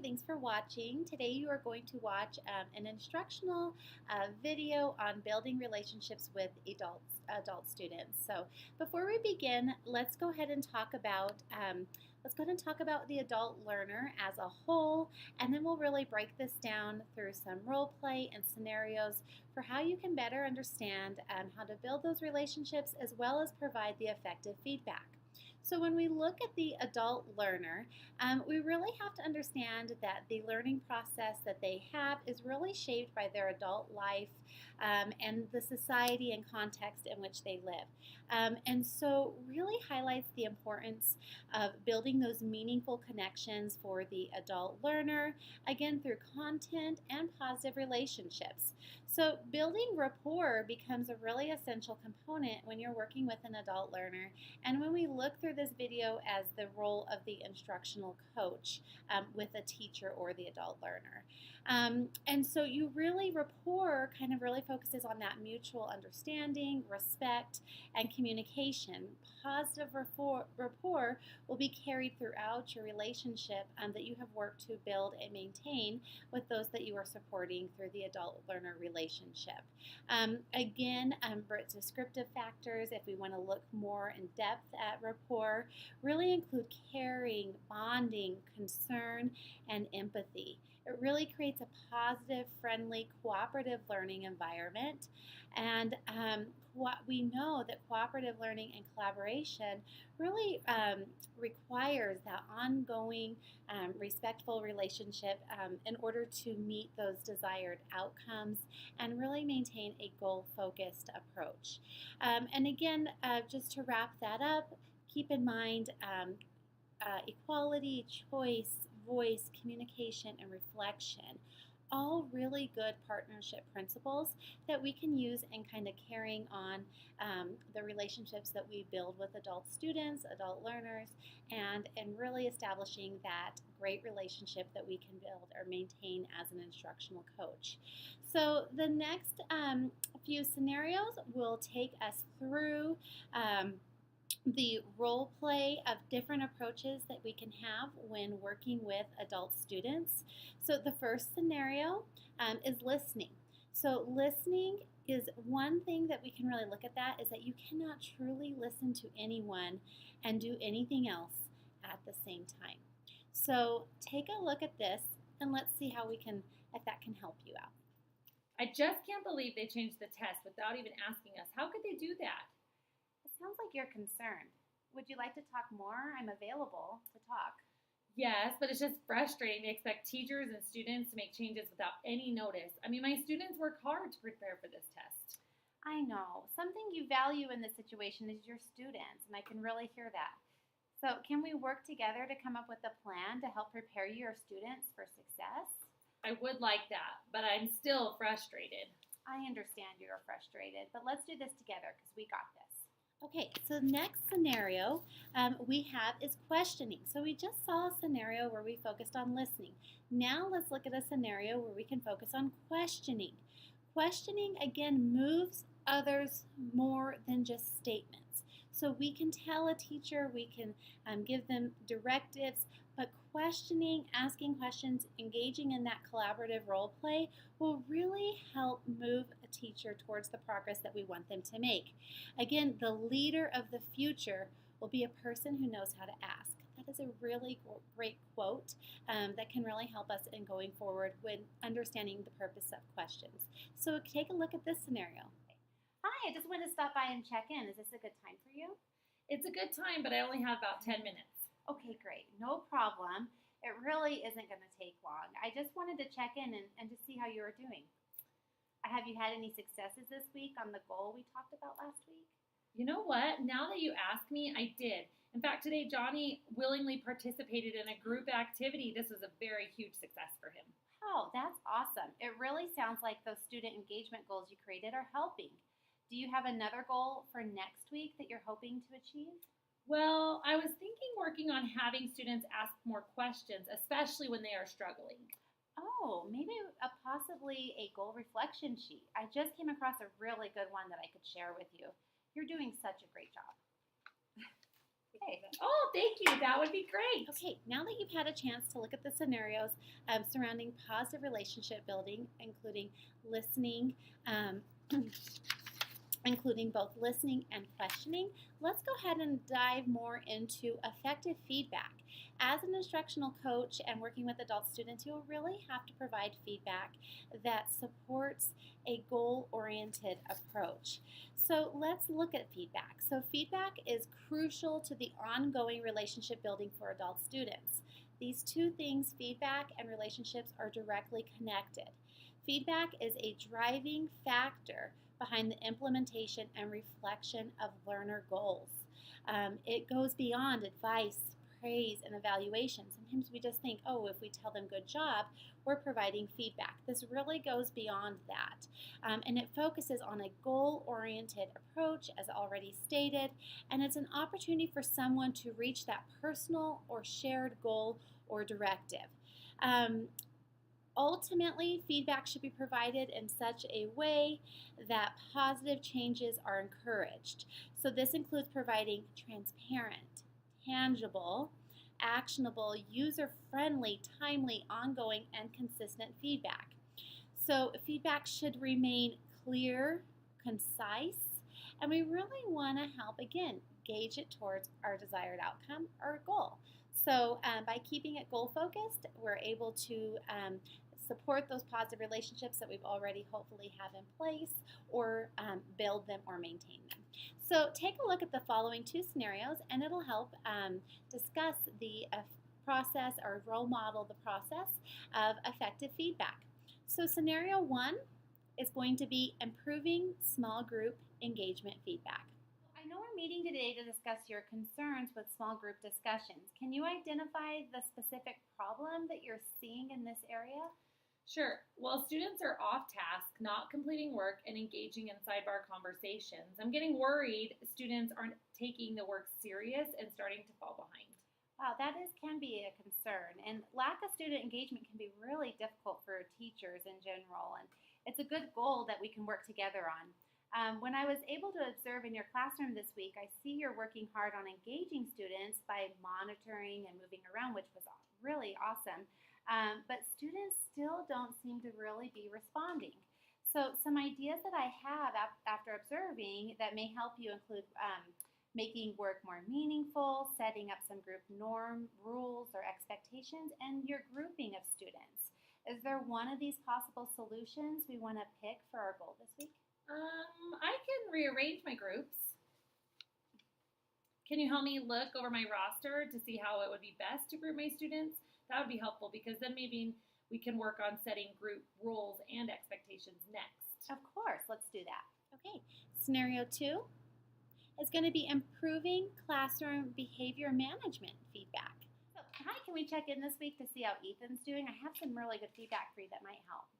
thanks for watching. Today you are going to watch an instructional video on building relationships with adult students. So before we begin, let's go ahead and talk about the adult learner as a whole, and then we'll really break this down through some role play and scenarios for how you can better understand how to build those relationships as well as provide the effective feedback. So when we look at the adult learner, we really have to understand that the learning process that they have is really shaped by their adult life and the society and context in which they live. And so really highlights the importance of building those meaningful connections for the adult learner, again through content and positive relationships. So building rapport becomes a really essential component when you're working with an adult learner, and when we look through this video as the role of the instructional coach with a teacher or the adult learner. And so rapport kind of really focuses on that mutual understanding, respect, and communication. Positive rapport will be carried throughout your relationship that you have worked to build and maintain with those that you are supporting through the adult learner relationship. Again, descriptive factors, if we want to look more in depth at rapport, really include caring, bonding, concern, and empathy. It really creates a positive, friendly, cooperative learning environment. And we know that cooperative learning and collaboration really requires that ongoing, respectful relationship in order to meet those desired outcomes and really maintain a goal-focused approach. And again, just to wrap that up, keep in mind equality, choice, voice, communication, and reflection. All really good partnership principles that we can use in kind of carrying on the relationships that we build with adult students, adult learners, and really establishing that great relationship that we can build or maintain as an instructional coach. So the next few scenarios will take us through the role play of different approaches that we can have when working with adult students. So the first scenario is listening. So listening is one thing that we can really look at, that is that you cannot truly listen to anyone and do anything else at the same time. So take a look at this and let's see if that can help you out. I just can't believe they changed the test without even asking us. How could they do that? It sounds like you're concerned. Would you like to talk more? I'm available to talk. Yes, but it's just frustrating. They expect teachers and students to make changes without any notice. I mean, my students work hard to prepare for this test. I know. Something you value in this situation is your students, and I can really hear that. So can we work together to come up with a plan to help prepare your students for success? I would like that, but I'm still frustrated. I understand you're frustrated, but let's do this together because we got this. Okay, so the next scenario we have is questioning. So we just saw a scenario where we focused on listening. Now let's look at a scenario where we can focus on questioning. Questioning, again, moves others more than just statements. So we can tell a teacher, we can give them directives, but questioning, asking questions, engaging in that collaborative role play will really help move a teacher towards the progress that we want them to make. Again, the leader of the future will be a person who knows how to ask. That is a really great quote that can really help us in going forward when understanding the purpose of questions. So take a look at this scenario. Hi, I just wanted to stop by and check in. Is this a good time for you? It's a good time, but I only have about 10 minutes. Okay, great. No problem. It really isn't going to take long. I just wanted to check in and to see how you were doing. Have you had any successes this week on the goal we talked about last week? You know what? Now that you ask me, I did. In fact, today Johnny willingly participated in a group activity. This was a very huge success for him. Oh, that's awesome. It really sounds like those student engagement goals you created are helping. Do you have another goal for next week that you're hoping to achieve? Well, I was thinking working on having students ask more questions, especially when they are struggling. Oh, maybe possibly a goal reflection sheet. I just came across a really good one that I could share with you. You're doing such a great job. Okay. Oh, thank you. That would be great. Okay, now that you've had a chance to look at the scenarios surrounding positive relationship building, listening, um, including both listening and questioning, let's go ahead and dive more into effective feedback. As an instructional coach and working with adult students, you'll really have to provide feedback that supports a goal oriented approach. So let's look at feedback. So, feedback is crucial to the ongoing relationship building for adult students. These two things, feedback and relationships, are directly connected. Feedback is a driving factor behind the implementation and reflection of learner goals. It goes beyond advice, praise, and evaluation. Sometimes we just think, oh, if we tell them good job, we're providing feedback. This really goes beyond that. And it focuses on a goal oriented approach, as already stated, and it's an opportunity for someone to reach that personal or shared goal or directive. Ultimately, feedback should be provided in such a way that positive changes are encouraged. So, this includes providing transparent, tangible, actionable, user friendly, timely, ongoing, and consistent feedback. So, feedback should remain clear, concise, and we really want to help, again, gauge it towards our desired outcome or goal. So, by keeping it goal focused, we're able to support those positive relationships that we've already hopefully have in place, or build them or maintain them. So take a look at the following two scenarios, and it'll help discuss the process or role model the process of effective feedback. So scenario one is going to be improving small group engagement feedback. I know we're meeting today to discuss your concerns with small group discussions. Can you identify the specific problem that you're seeing in this area? Sure. While students are off task, not completing work, and engaging in sidebar conversations, I'm getting worried students aren't taking the work serious and starting to fall behind. Wow, can be a concern, and lack of student engagement can be really difficult for teachers in general. And it's a good goal that we can work together on. When I was able to observe in your classroom this week, I see you're working hard on engaging students by monitoring and moving around, which was really awesome. But students still don't seem to really be responding. So, some ideas that I have after observing that may help you include making work more meaningful, setting up some group norm, rules, or expectations, and your grouping of students. Is there one of these possible solutions we want to pick for our goal this week? I can rearrange my groups. Can you help me look over my roster to see how it would be best to group my students? That would be helpful because then maybe we can work on setting group roles and expectations next. Of course, let's do that. Okay, scenario two is going to be improving classroom behavior management feedback. So, hi, can we check in this week to see how Ethan's doing? I have some really good feedback for you that might help.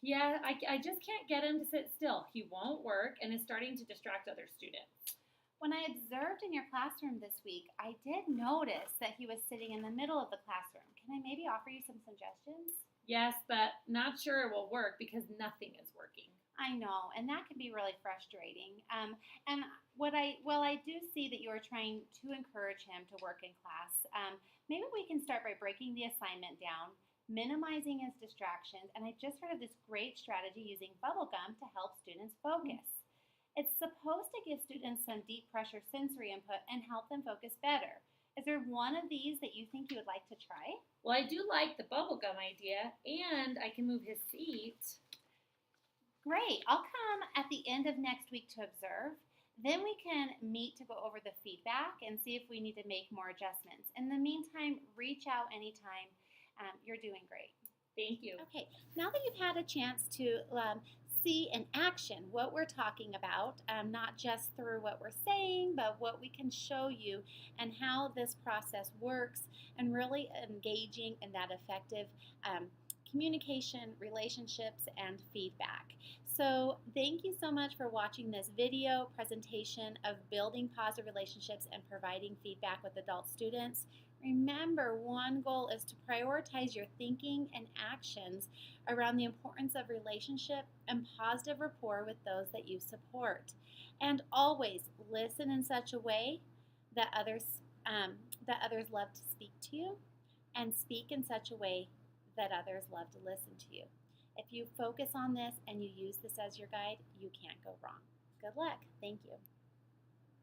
Yeah, I just can't get him to sit still. He won't work and is starting to distract other students. When I observed in your classroom this week, I did notice that he was sitting in the middle of the classroom. Can I maybe offer you some suggestions? Yes, but not sure it will work because nothing is working. I know, and that can be really frustrating. And I do see that you are trying to encourage him to work in class. Maybe we can start by breaking the assignment down, minimizing his distractions, and I just heard of this great strategy using bubble gum to help students focus. It's supposed to give students some deep pressure sensory input and help them focus better. Is there one of these that you think you would like to try? Well, I do like the bubblegum idea, and I can move his seat. Great. I'll come at the end of next week to observe. Then we can meet to go over the feedback and see if we need to make more adjustments. In the meantime, reach out anytime. You're doing great. Thank you. Okay, now that you've had a chance to see in action what we're talking about, not just through what we're saying, but what we can show you and how this process works, and really engaging in that effective communication, relationships, and feedback. So thank you so much for watching this video presentation of building positive relationships and providing feedback with adult students. Remember, one goal is to prioritize your thinking and actions around the importance of relationship and positive rapport with those that you support. And always listen in such a way that others that others love to speak to you, and speak in such a way that others love to listen to you. If you focus on this and you use this as your guide, you can't go wrong. Good luck. Thank you.